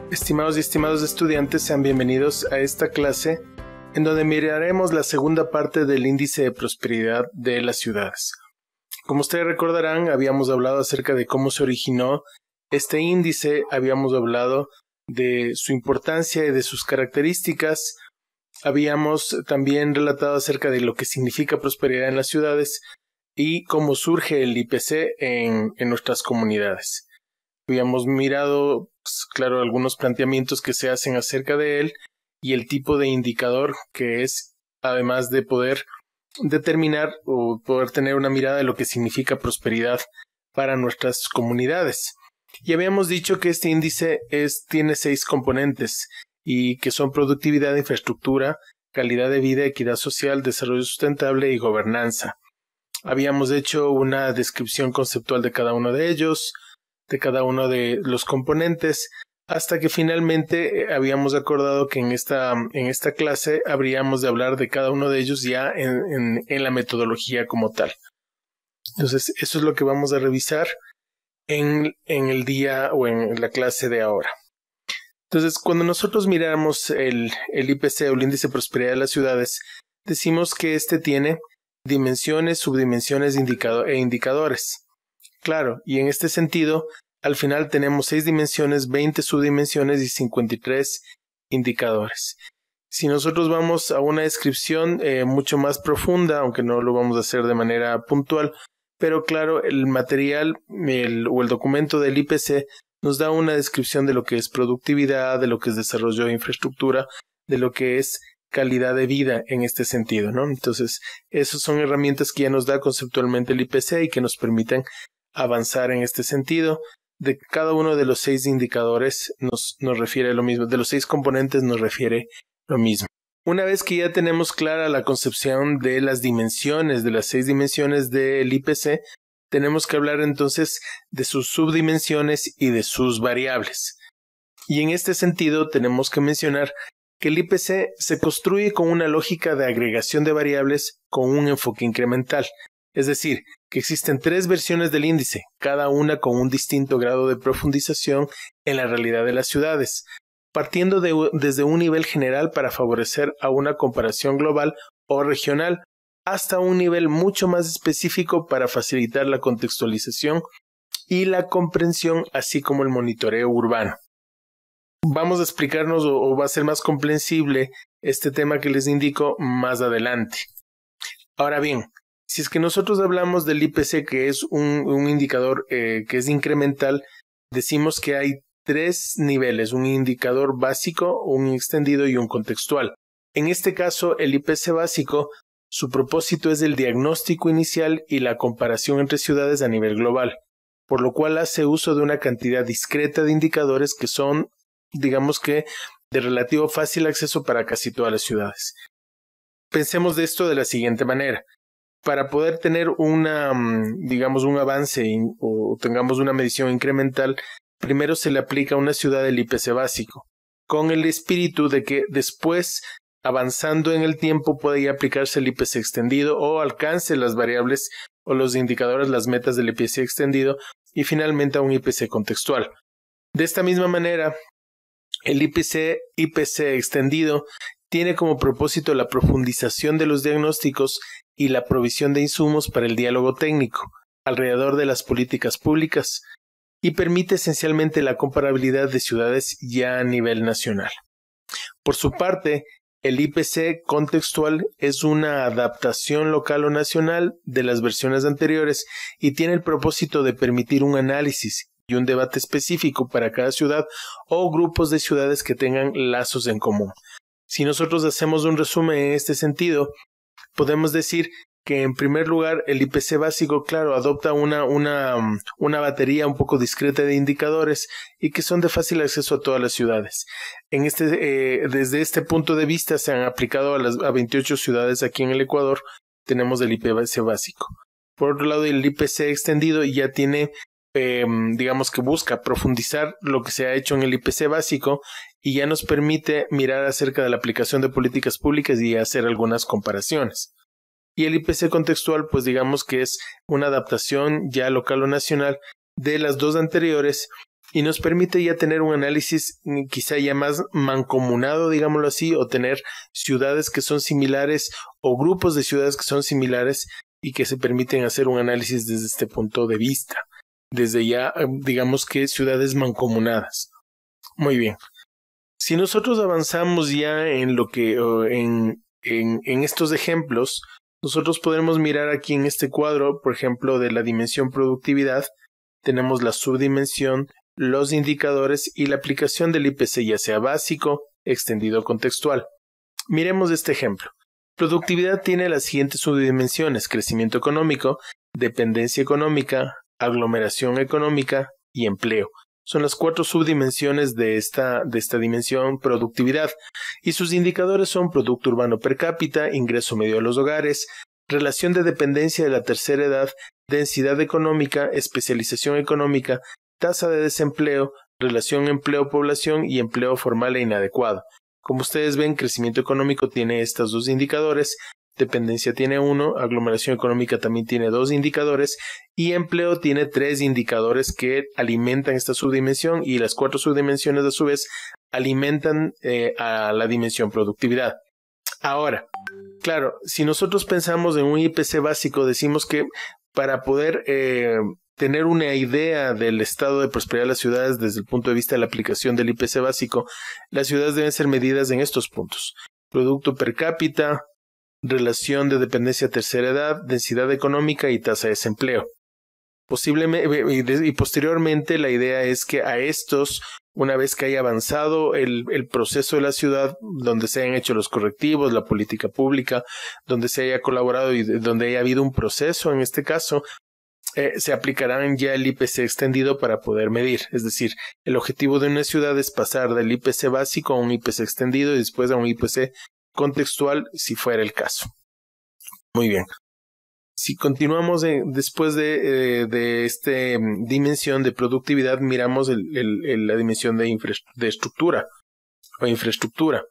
Estimados y estimados estudiantes, sean bienvenidos a esta clase en donde miraremos la segunda parte del índice de prosperidad de las ciudades. Como ustedes recordarán, habíamos hablado acerca de cómo se originó este índice, habíamos hablado de su importancia y de sus características, habíamos también relatado acerca de lo que significa prosperidad en las ciudades y cómo surge el IPC en nuestras comunidades. Habíamos mirado, claro, algunos planteamientos que se hacen acerca de él y el tipo de indicador que es, además de poder determinar o poder tener una mirada de lo que significa prosperidad para nuestras comunidades. Y habíamos dicho que este índice tiene 6 componentes y que son productividad, infraestructura, calidad de vida, equidad social, desarrollo sustentable y gobernanza. Habíamos hecho una descripción conceptual de cada uno de ellos, de cada uno de los componentes, hasta que finalmente habíamos acordado que en esta clase habríamos de hablar de cada uno de ellos ya en la metodología como tal. Entonces, eso es lo que vamos a revisar en el día o en la clase de ahora. Entonces, cuando nosotros miramos el IPC o el índice de prosperidad de las ciudades, decimos que este tiene dimensiones, subdimensiones e indicadores. Claro, y en este sentido, al final tenemos 6 dimensiones, 20 subdimensiones y 53 indicadores. Si nosotros vamos a una descripción mucho más profunda, aunque no lo vamos a hacer de manera puntual, pero claro, el material o el documento del IPC nos da una descripción de lo que es productividad, de lo que es desarrollo de infraestructura, de lo que es calidad de vida en este sentido, ¿no? Entonces, esas son herramientas que ya nos da conceptualmente el IPC y que nos permiten avanzar en este sentido. De cada uno de los 6 indicadores nos refiere lo mismo, de los 6 componentes nos refiere lo mismo. Una vez que ya tenemos clara la concepción de las dimensiones, de las 6 dimensiones del IPC, tenemos que hablar entonces de sus subdimensiones y de sus variables. Y en este sentido tenemos que mencionar que el IPC se construye con una lógica de agregación de variables con un enfoque incremental. Es decir, que existen 3 versiones del índice, cada una con un distinto grado de profundización en la realidad de las ciudades, partiendo desde un nivel general para favorecer a una comparación global o regional, hasta un nivel mucho más específico para facilitar la contextualización y la comprensión, así como el monitoreo urbano. Vamos a explicarnos o va a ser más comprensible este tema que les indico más adelante. Ahora bien, si es que nosotros hablamos del IPC, que es un indicador que es incremental, decimos que hay 3 niveles, un indicador básico, un extendido y un contextual. En este caso, el IPC básico, su propósito es el diagnóstico inicial y la comparación entre ciudades a nivel global, por lo cual hace uso de una cantidad discreta de indicadores que son, digamos que, de relativo fácil acceso para casi todas las ciudades. Pensemos de esto de la siguiente manera. Para poder tener un avance o tengamos una medición incremental, primero se le aplica a una ciudad el IPC básico, con el espíritu de que después, avanzando en el tiempo, puede aplicarse el IPC extendido o alcance las variables o los indicadores, las metas del IPC extendido y finalmente a un IPC contextual. De esta misma manera, el IPC extendido tiene como propósito la profundización de los diagnósticos y la provisión de insumos para el diálogo técnico alrededor de las políticas públicas y permite esencialmente la comparabilidad de ciudades ya a nivel nacional. Por su parte, el IPC contextual es una adaptación local o nacional de las versiones anteriores y tiene el propósito de permitir un análisis y un debate específico para cada ciudad o grupos de ciudades que tengan lazos en común. Si nosotros hacemos un resumen en este sentido, podemos decir que en primer lugar el IPC básico, claro, adopta una batería un poco discreta de indicadores y que son de fácil acceso a todas las ciudades. Desde este punto de vista se han aplicado a 28 ciudades aquí en el Ecuador, tenemos el IPC básico. Por otro lado, el IPC extendido ya tiene digamos que busca profundizar lo que se ha hecho en el IPC básico y ya nos permite mirar acerca de la aplicación de políticas públicas y hacer algunas comparaciones. Y el IPC contextual, pues digamos que es una adaptación ya local o nacional de las dos anteriores y nos permite ya tener un análisis quizá ya más mancomunado, digámoslo así, o tener ciudades que son similares o grupos de ciudades que son similares y que se permiten hacer un análisis desde este punto de vista, desde ya, digamos que ciudades mancomunadas. Muy bien. Si nosotros avanzamos ya en lo que, en estos ejemplos, nosotros podemos mirar aquí en este cuadro, por ejemplo, de la dimensión productividad, tenemos la subdimensión, los indicadores y la aplicación del IPC, ya sea básico, extendido o contextual. Miremos este ejemplo. Productividad tiene las siguientes subdimensiones: crecimiento económico, dependencia económica, aglomeración económica y empleo. Son las 4 subdimensiones de esta dimensión productividad, y sus indicadores son Producto Urbano Per Cápita, ingreso medio de los hogares, relación de dependencia de la tercera edad, densidad económica, especialización económica, tasa de desempleo, relación empleo-población y empleo formal e inadecuado. Como ustedes ven, crecimiento económico tiene estos 2 indicadores, dependencia tiene 1, aglomeración económica también tiene 2 indicadores y empleo tiene 3 indicadores que alimentan esta subdimensión, y las 4 subdimensiones a su vez alimentan a la dimensión productividad. Ahora, claro, si nosotros pensamos en un IPC básico, decimos que para poder tener una idea del estado de prosperidad de las ciudades desde el punto de vista de la aplicación del IPC básico, las ciudades deben ser medidas en estos puntos: producto per cápita, relación de dependencia a tercera edad, densidad económica y tasa de desempleo. Posiblemente, y posteriormente la idea es que a estos, una vez que haya avanzado el proceso de la ciudad, donde se hayan hecho los correctivos, la política pública, donde se haya colaborado y donde haya habido un proceso en este caso, se aplicarán ya el IPC extendido para poder medir. Es decir, el objetivo de una ciudad es pasar del IPC básico a un IPC extendido y después a un IPC contextual, si fuera el caso. Muy bien. Si continuamos después de esta dimensión de productividad, miramos la dimensión de estructura o infraestructura.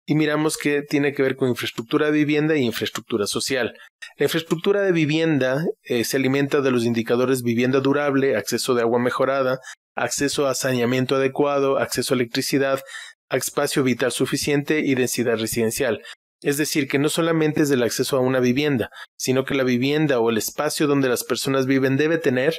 Y miramos que tiene que ver con infraestructura de vivienda y infraestructura social. La infraestructura de vivienda se alimenta de los indicadores vivienda durable, acceso de agua mejorada, acceso a saneamiento adecuado, acceso a electricidad, a espacio vital suficiente y densidad residencial. Es decir, que no solamente es el acceso a una vivienda, sino que la vivienda o el espacio donde las personas viven debe tener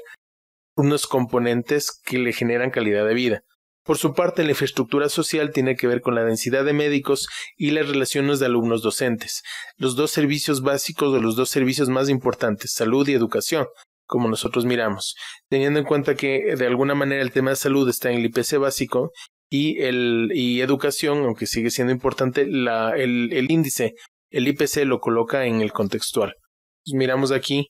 unos componentes que le generan calidad de vida. Por su parte, la infraestructura social tiene que ver con la densidad de médicos y las relaciones de alumnos docentes, los 2 servicios básicos o los 2 servicios más importantes, salud y educación, como nosotros miramos, teniendo en cuenta que de alguna manera el tema de salud está en el IPC básico y educación, aunque sigue siendo importante, el índice, el IPC lo coloca en el contextual. Pues miramos aquí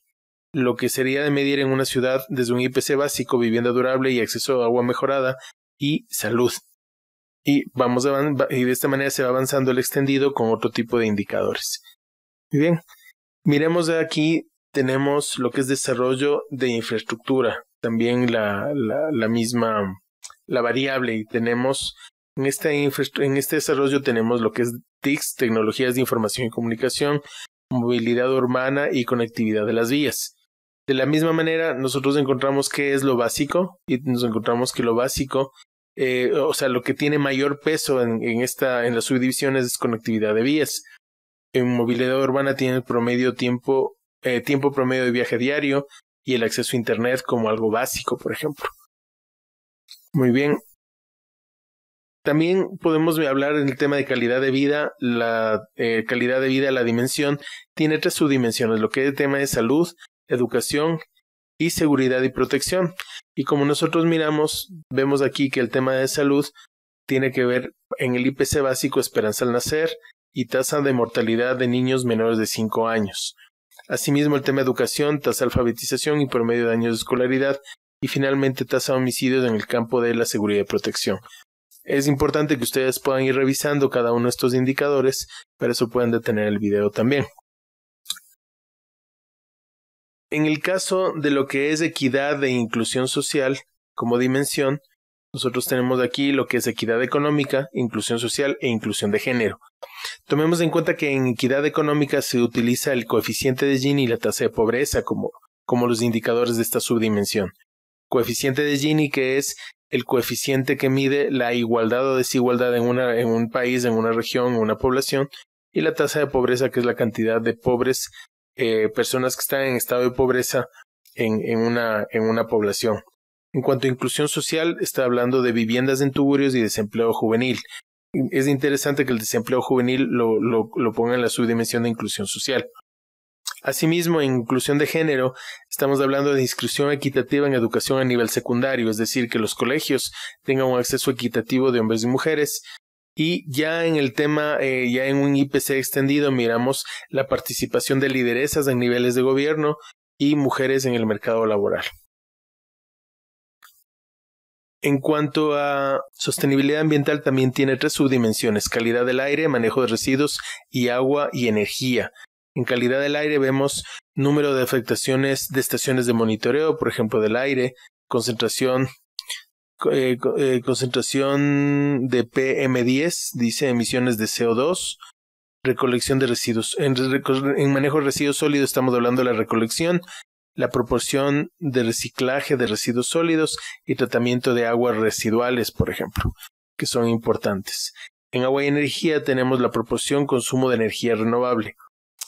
lo que sería de medir en una ciudad desde un IPC básico, vivienda durable y acceso a agua mejorada y salud. Y de esta manera se va avanzando el extendido con otro tipo de indicadores. Muy bien, miremos de aquí, tenemos lo que es desarrollo de infraestructura, también la misma, la variable, y tenemos en este desarrollo tenemos lo que es TICs, tecnologías de información y comunicación, movilidad urbana y conectividad de las vías. De la misma manera, nosotros encontramos qué es lo básico, y nos encontramos que lo básico, o sea, lo que tiene mayor peso en las subdivisiones es conectividad de vías. En movilidad urbana tiene el tiempo promedio de viaje diario y el acceso a Internet como algo básico, por ejemplo. Muy bien. También podemos hablar del tema de calidad de vida. La calidad de vida, la dimensión, tiene 3 subdimensiones, lo que es el tema de salud, educación y seguridad y protección. Y como nosotros vemos aquí que el tema de salud tiene que ver en el IPC básico, esperanza al nacer y tasa de mortalidad de niños menores de 5 años. Asimismo, el tema de educación, tasa de alfabetización y promedio de años de escolaridad, y finalmente tasa de homicidios en el campo de la seguridad y protección. Es importante que ustedes puedan ir revisando cada uno de estos indicadores, para eso pueden detener el video también. En el caso de lo que es equidad e inclusión social como dimensión, nosotros tenemos aquí lo que es equidad económica, inclusión social e inclusión de género. Tomemos en cuenta que en equidad económica se utiliza el coeficiente de Gini y la tasa de pobreza como los indicadores de esta subdimensión. Coeficiente de Gini, que es el coeficiente que mide la igualdad o desigualdad en un país, en una región, en una población, y la tasa de pobreza, que es la cantidad de pobres, personas que están en estado de pobreza en una población. En cuanto a inclusión social, está hablando de viviendas en tugurios y desempleo juvenil. Es interesante que el desempleo juvenil lo ponga en la subdimensión de inclusión social. Asimismo, en inclusión de género, estamos hablando de inscripción equitativa en educación a nivel secundario, es decir, que los colegios tengan un acceso equitativo de hombres y mujeres. Y ya en el tema, ya en un IPC extendido, miramos la participación de lideresas en niveles de gobierno y mujeres en el mercado laboral. En cuanto a sostenibilidad ambiental, también tiene 3 subdimensiones: calidad del aire, manejo de residuos y agua y energía. En calidad del aire vemos número de afectaciones de estaciones de monitoreo, por ejemplo, del aire, concentración de PM10, dice emisiones de CO2, recolección de residuos. En manejo de residuos sólidos estamos hablando de la recolección, la proporción de reciclaje de residuos sólidos y tratamiento de aguas residuales, por ejemplo, que son importantes. En agua y energía tenemos la proporción consumo de energía renovable.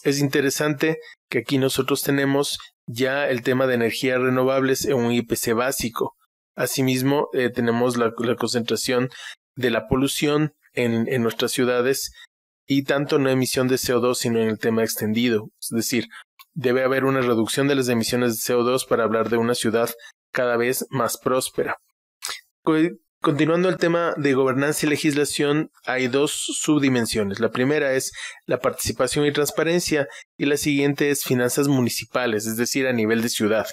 Es interesante que aquí nosotros tenemos ya el tema de energías renovables en un IPC básico. Asimismo, tenemos la concentración de la polución en nuestras ciudades, y tanto no emisión de CO2, sino en el tema extendido. Es decir, debe haber una reducción de las emisiones de CO2 para hablar de una ciudad cada vez más próspera. Continuando el tema de gobernanza y legislación, hay 2 subdimensiones. La primera es la participación y transparencia, y la siguiente es finanzas municipales, es decir, a nivel de ciudad.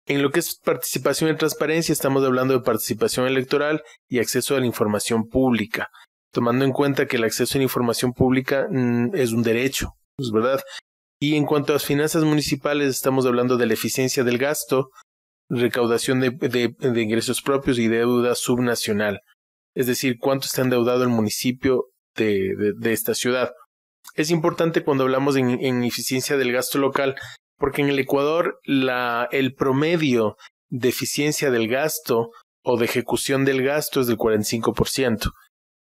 En lo que es participación y transparencia, estamos hablando de participación electoral y acceso a la información pública, tomando en cuenta que el acceso a la información pública es un derecho, ¿es verdad? Y en cuanto a las finanzas municipales, estamos hablando de la eficiencia del gasto, recaudación de ingresos propios y deuda subnacional, es decir, cuánto está endeudado el municipio de esta ciudad. Es importante cuando hablamos en eficiencia del gasto local, porque en el Ecuador el promedio de eficiencia del gasto o de ejecución del gasto es del 45%.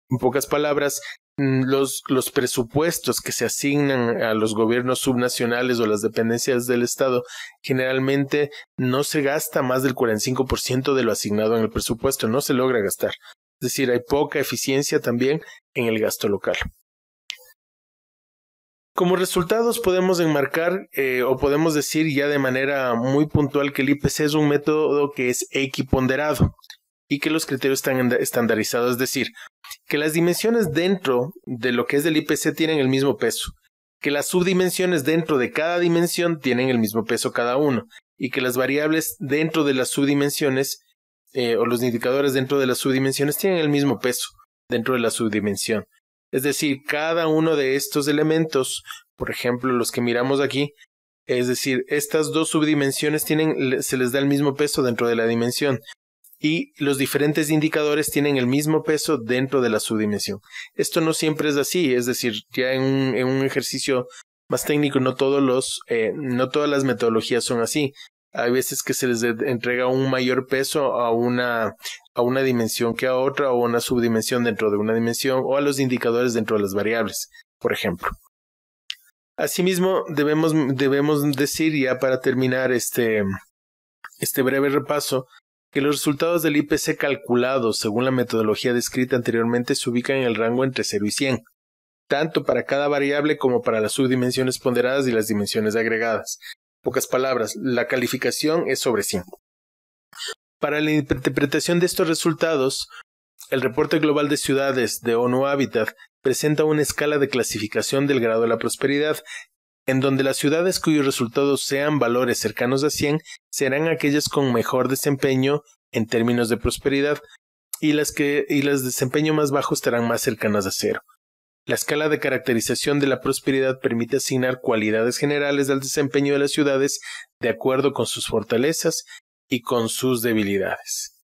En pocas palabras, los presupuestos que se asignan a los gobiernos subnacionales o las dependencias del Estado generalmente no se gasta más del 45% de lo asignado en el presupuesto, no se logra gastar. Es decir, hay poca eficiencia también en el gasto local. Como resultados podemos enmarcar o podemos decir ya de manera muy puntual que el IPC es un método que es equiponderado y que los criterios están estandarizados, es decir, que las dimensiones dentro de lo que es del IPC tienen el mismo peso, que las subdimensiones dentro de cada dimensión tienen el mismo peso cada uno, y que las variables dentro de las subdimensiones o los indicadores dentro de las subdimensiones tienen el mismo peso dentro de la subdimensión. Es decir, cada uno de estos elementos, por ejemplo, los que miramos aquí, es decir, estas 2 subdimensiones se les da el mismo peso dentro de la dimensión, y los diferentes indicadores tienen el mismo peso dentro de la subdimensión. Esto no siempre es así, es decir, ya en un ejercicio más técnico no todas las metodologías son así. Hay veces que se les entrega un mayor peso a una dimensión que a otra, o una subdimensión dentro de una dimensión, o a los indicadores dentro de las variables, por ejemplo. Asimismo, debemos decir, ya para terminar este breve repaso, que los resultados del IPC calculados según la metodología descrita anteriormente se ubican en el rango entre 0 y 100, tanto para cada variable como para las subdimensiones ponderadas y las dimensiones agregadas. En pocas palabras, la calificación es sobre 100. Para la interpretación de estos resultados, el Reporte Global de Ciudades de ONU Habitat presenta una escala de clasificación del grado de la prosperidad, en donde las ciudades cuyos resultados sean valores cercanos a 100 serán aquellas con mejor desempeño en términos de prosperidad, y las de desempeño más bajo estarán más cercanas a 0. La escala de caracterización de la prosperidad permite asignar cualidades generales al desempeño de las ciudades de acuerdo con sus fortalezas y con sus debilidades.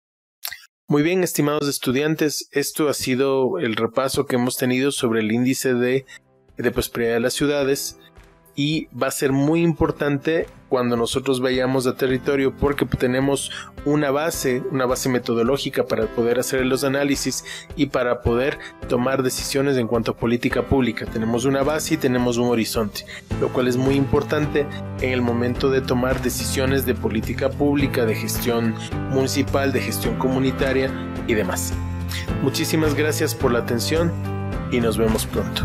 Muy bien, estimados estudiantes, esto ha sido el repaso que hemos tenido sobre el índice de prosperidad de las ciudades. y va a ser muy importante cuando nosotros vayamos a territorio porque tenemos una base metodológica para poder hacer los análisis y para poder tomar decisiones en cuanto a política pública. Tenemos una base y tenemos un horizonte, lo cual es muy importante en el momento de tomar decisiones de política pública, de gestión municipal, de gestión comunitaria y demás. Muchísimas gracias por la atención y nos vemos pronto.